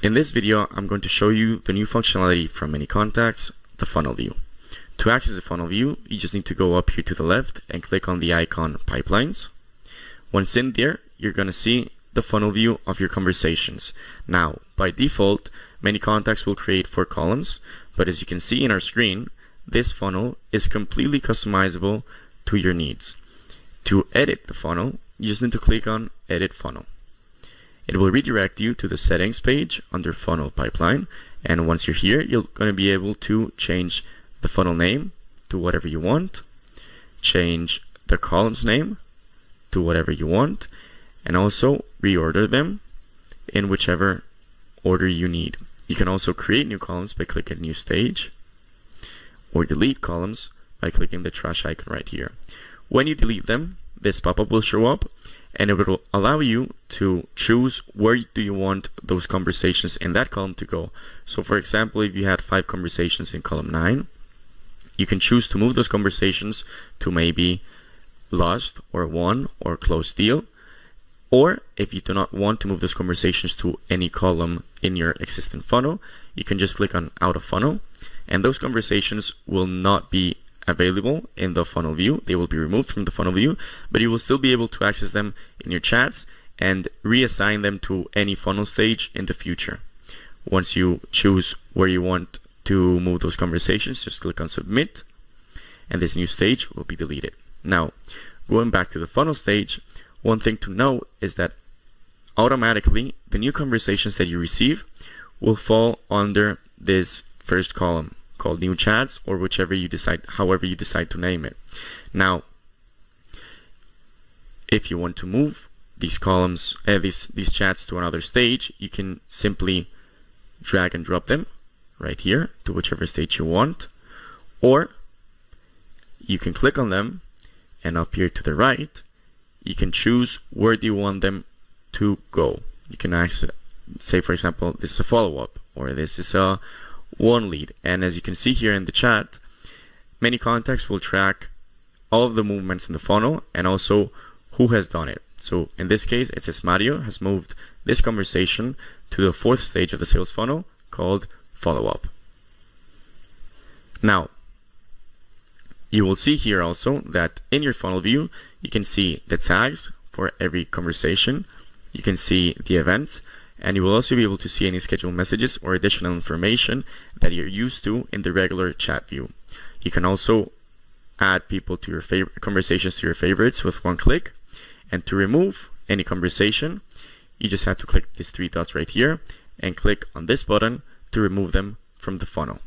In this video, I'm going to show you the new functionality from ManyContacts, the funnel view. To access the funnel view, you just need to go up here to the left and click on the icon Pipelines. Once in there, you're going to see the funnel view of your conversations. Now, by default, ManyContacts will create 4 columns, but as you can see in our screen, this funnel is completely customizable to your needs. To edit the funnel, you just need to click on Edit Funnel. It will redirect you to the settings page under Funnel Pipeline, and once you're here, you're going to be able to change the funnel name to whatever you want, change the columns name to whatever you want, and also reorder them in whichever order you need. You can also create new columns by clicking New Stage, or delete columns by clicking the trash icon right here. When you delete them, this pop-up will show up, and it will allow you to choose where do you want those conversations in that column to go. So for example, if you had 5 conversations in column 9, you can choose to move those conversations to maybe lost or won or closed deal. Or if you do not want to move those conversations to any column in your existing funnel, you can just click on Out of Funnel, and those conversations will not be available in the funnel view. They will be removed from the funnel view, but you will still be able to access them in your chats and reassign them to any funnel stage in the future. Once you choose where you want to move those conversations, just click on Submit, and this new stage will be deleted. Now, going back to the funnel stage, one thing to note is that automatically the new conversations that you receive will fall under this first column called New Chats, or however you decide to name it. Now, if you want to move these columns, these chats to another stage, you can simply drag and drop them right here to whichever stage you want, or you can click on them, and up here to the right, you can choose where do you want them to go. You can actually say, for example, this is a follow-up, or this is a one lead. And as you can see here in the chat, ManyContacts will track all of the movements in the funnel and also who has done it. So in this case, it says Mario has moved this conversation to the 4th stage of the sales funnel called follow-up. Now, you will see here also that in your funnel view, you can see the tags for every conversation. You can see the events, and you will also be able to see any scheduled messages or additional information that you're used to in the regular chat view. You can also add people to your conversations to your favorites with one click. And to remove any conversation, you just have to click these 3 dots right here and click on this button to remove them from the funnel.